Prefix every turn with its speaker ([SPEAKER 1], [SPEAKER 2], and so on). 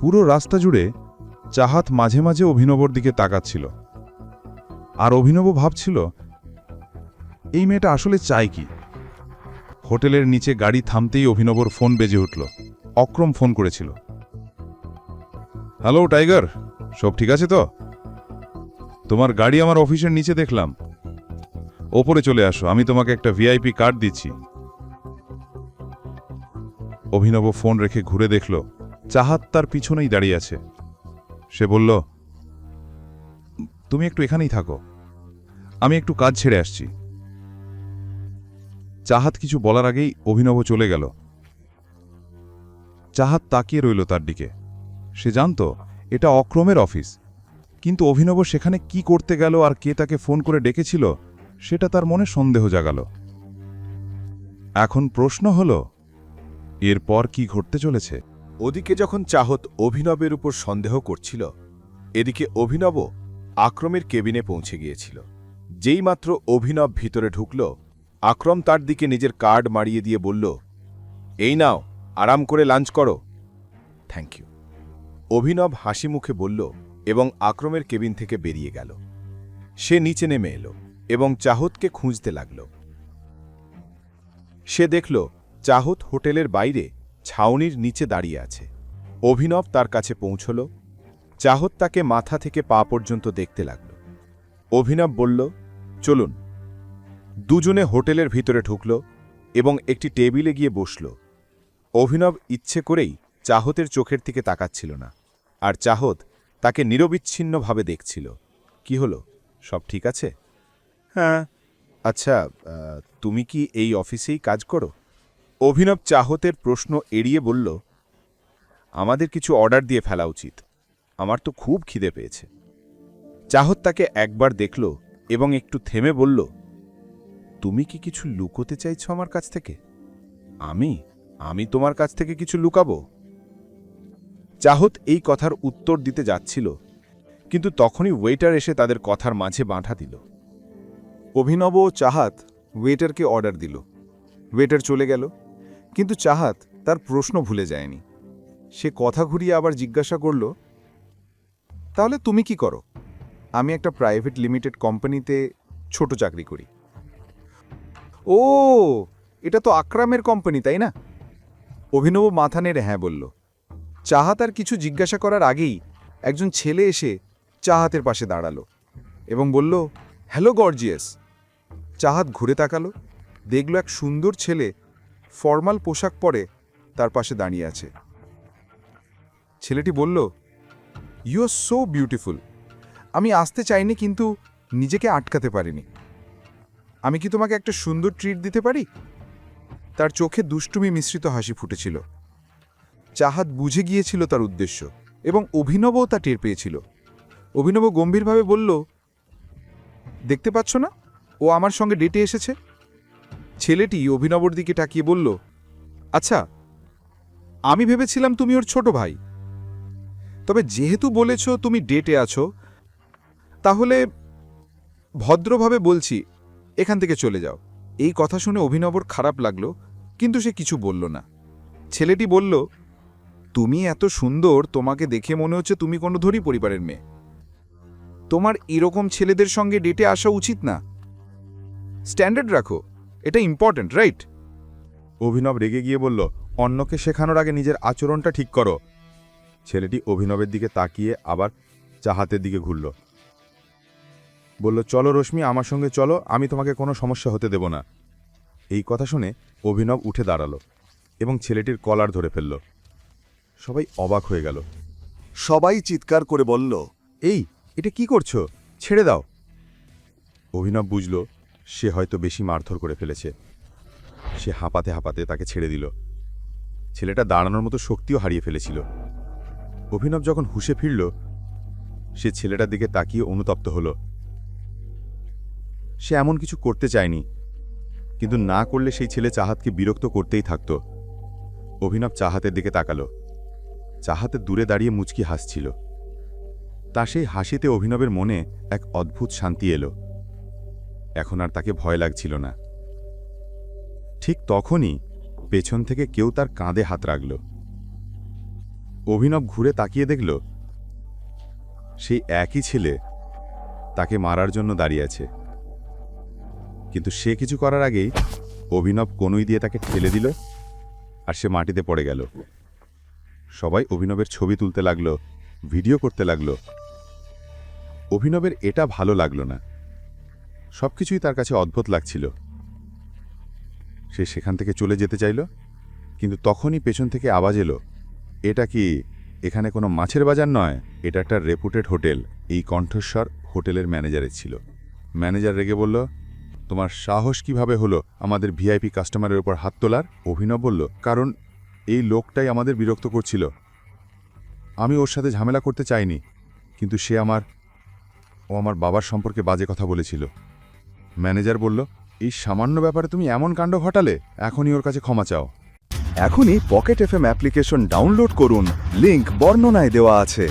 [SPEAKER 1] পুরো রাস্তা জুড়ে চাহাত মাঝে মাঝে অভিনবর দিকে তাকাচ্ছিল, আর অভিনব ভাবছিল এই মেয়েটা আসলে চায় কি। হোটেলের নিচে গাড়ি থামতেই অভিনবর ফোন বেজে উঠল। অক্রম ফোন করেছিল। হ্যালো টাইগার, সব ঠিক আছে তো? তোমার গাড়ি আমার অফিসের নিচে দেখলাম, ওপরে চলে আসো, আমি তোমাকে একটা ভিআইপি কার্ড দিচ্ছি। অভিনব ফোন রেখে ঘুরে দেখল চাহাত তার পিছনেই দাঁড়িয়ে আছে। সে বলল, তুমি একটু এখানেই থাকো, আমি একটু কাজ ছেড়ে আসছি। চাহাত কিছু বলার আগেই অভিনব চলে গেল। চাহাত তাকিয়ে রইল তার দিকে। সে জানত এটা অক্রমের অফিস, কিন্তু অভিনব সেখানে কি করতে গেল আর কে তাকে ফোন করে ডেকেছিল সেটা তার মনে সন্দেহ জাগাল। এখন প্রশ্ন হল, এরপর কি ঘটতে চলেছে?
[SPEAKER 2] ওদিকে যখন চাহত অভিনবের উপর সন্দেহ করছিল, এদিকে অভিনব আক্রমের কেবিনে পৌঁছে গিয়েছিল। যেইমাত্র অভিনব ভিতরে ঢুকল, আক্রম তার দিকে নিজের কার্ড মারিয়ে দিয়ে বলল, এই নাও, আরাম করে লাঞ্চ করো। Thank you. অভিনব হাসি মুখে বলল এবং আক্রমের কেবিন থেকে বেরিয়ে গেল। সে নিচে নেমে এলো এবং চাহতকে খুঁজতে লাগল। সে দেখল চাহত হোটেলের বাইরে ছাউনির নিচে দাঁড়িয়ে আছে। অভিনব তার কাছে পৌঁছল। চাহত তাকে মাথা থেকে পা পর্যন্ত দেখতে লাগল। অভিনব বলল, চলুন। দুজনে হোটেলের ভিতরে ঢুকল এবং একটি টেবিলে গিয়ে বসল। অভিনব ইচ্ছে করেই চাহতের চোখের দিকে তাকাচ্ছিল না, আর চাহত তাকে নিরবিচ্ছিন্নভাবে দেখছিল। কি হলো, সব ঠিক আছে? হ্যাঁ। আচ্ছা, তুমি কি এই অফিসেই কাজ করো? অভিনব চাহতের প্রশ্ন এড়িয়ে বলল, আমাদের কিছু অর্ডার দিয়ে ফেলা উচিত, আমার তো খুব খিদে পেয়েছে। চাহত তাকে একবার দেখল এবং একটু থেমে বলল, তুমি কি কিছু লুকোতে চাইছ আমার কাছ থেকে? আমি তোমার কাছ থেকে কিছু লুকাবো? চাহত এই কথার উত্তর দিতে যাচ্ছিল, কিন্তু তখনই ওয়েটার এসে তাদের কথার মাঝে বাঁধা দিল।
[SPEAKER 3] অভিনব ও চাহাত ওয়েটারকে অর্ডার দিল। ওয়েটার চলে গেল, কিন্তু চাহাত তার প্রশ্ন ভুলে যায়নি। সে কথা ঘুরিয়ে আবার জিজ্ঞাসা করল, তাহলে তুমি কি করো? আমি একটা প্রাইভেট লিমিটেড কোম্পানিতে ছোট চাকরি করি। ও, এটা তো আকরামের কোম্পানি, তাই না? অভিনব মাথা নেড়ে হ্যাঁ বলল। চাহাত আর কিছু জিজ্ঞাসা করার আগেই একজন ছেলে এসে চাহাতের পাশে দাঁড়ালো এবং বলল, হ্যালো গর্জিয়াস। চাহাত ঘুরে তাকালো, দেখল এক সুন্দর ছেলে ফর্মাল পোশাক পরে তার পাশে দাঁড়িয়ে আছে। ছেলেটি বলল, ইউ আর সো বিউটিফুল। আমি আসতে চাইনি, কিন্তু নিজেকে আটকাতে পারিনি। আমি কি তোমাকে একটা সুন্দর ট্রিট দিতে পারি? তার চোখে দুষ্টুমি মিশ্রিত হাসি ফুটেছিল। চাহাত বুঝে গিয়েছিল তার উদ্দেশ্য, এবং অভিনবও তা টের পেয়েছিল। অভিনব গম্ভীরভাবে বলল, দেখতে পাচ্ছ না, ও আমার সঙ্গে ডেটে এসেছে। ছেলেটি অভিনবর দিকে তাকিয়ে বলল, আচ্ছা, আমি ভেবেছিলাম তুমি ওর ছোট ভাই। তবে যেহেতু বলেছ তুমি ডেটে আছো, তাহলে ভদ্রভাবে বলছি, এখান থেকে চলে যাও। এই কথা শুনে অভিনবর খারাপ লাগলো, কিন্তু সে কিছু বলল না। ছেলেটি বলল, তুমি এত সুন্দর, তোমাকে দেখে মনে হচ্ছে তুমি কোনো ধনী পরিবারের মেয়ে। তোমার এরকম ছেলেদের সঙ্গে ডেটে আসা উচিত না। স্ট্যান্ডার্ড রাখো, এটা ইম্পর্ট্যান্ট, রাইট?
[SPEAKER 1] অভিনব রেগে গিয়ে বলল, অন্যকে শেখানোর আগে নিজের আচরণটা ঠিক করো। ছেলেটি অভিনবের দিকে তাকিয়ে আবার চাহাতের দিকে ঘুরল। বলল, চলো রশ্মি, আমার সঙ্গে চলো, আমি তোমাকে কোনো সমস্যা হতে দেব না। এই কথা শুনে অভিনব উঠে দাঁড়ালো এবং ছেলেটির কলার ধরে ফেলল। সবাই অবাক হয়ে গেল।
[SPEAKER 4] সবাই চিৎকার করে বলল,
[SPEAKER 1] এই, এটা কি করছো? ছেড়ে দাও। অভিনব বুঝল সে হয়তো বেশি মারধর করে ফেলেছে। সে হাঁপাতে হাঁপাতে তাকে ছেড়ে দিল। ছেলেটা দাঁড়ানোর মতো শক্তিও হারিয়ে ফেলেছিল। অভিনব যখন হুঁশে ফিরল, সে ছেলেটার দিকে তাকিয়ে অনুতপ্ত হল। সে এমন কিছু করতে চায়নি, কিন্তু না করলে সেই ছেলে চাহাতকে বিরক্ত করতেই থাকত। অভিনব চাহাতের দিকে তাকালো। চাহাতে দূরে দাঁড়িয়ে মুচকি হাসছিল। তা সেই হাসিতে অভিনবের মনে এক অদ্ভুত শান্তি এলো। এখন আর তাকে ভয় লাগছিল না। ঠিক তখনই পেছন থেকে কেউ তার কাঁধে হাত রাখল। অভিনব ঘুরে তাকিয়ে দেখল সেই একই ছেলে তাকে মারার জন্য দাঁড়িয়ে আছে। কিন্তু সে কিছু করার আগেই অভিনব কনুই দিয়ে তাকে ঠেলে দিল, আর সে মাটিতে পড়ে গেল। সবাই অভিনবের ছবি তুলতে লাগলো, ভিডিও করতে লাগলো। অভিনবের এটা ভালো লাগলো না, সবকিছুই তার কাছে অদ্ভুত লাগছিল। সে সেখান থেকে চলে যেতে চাইল, কিন্তু তখনই পেছন থেকে আওয়াজ এলো, এটা কি এখানে কোনো মাছের বাজার নয়, এটা একটা রেপুটেড হোটেল। এই কণ্ঠস্বর হোটেলের ম্যানেজারের ছিল। ম্যানেজার রেগে বলল, তোমার সাহস কিভাবে হলো আমাদের ভিআইপি কাস্টমারের উপর হাত তোলার? অভিনব বলল, কারণ এই লোকটাই আমাদের বিরক্ত করছিল। আমি ওর সাথে ঝামেলা করতে চাইনি, কিন্তু ও আমার বাবার সম্পর্কে বাজে কথা বলেছিল। ম্যানেজার বলল, এই সামান্য ব্যাপারে তুমি এমন কাণ্ড ঘটালে? এখনই ওর কাছে ক্ষমা চাও।
[SPEAKER 4] এখনই পকেট এফএম অ্যাপ্লিকেশন ডাউনলোড করুন, লিংক বর্ণনায় দেওয়া আছে।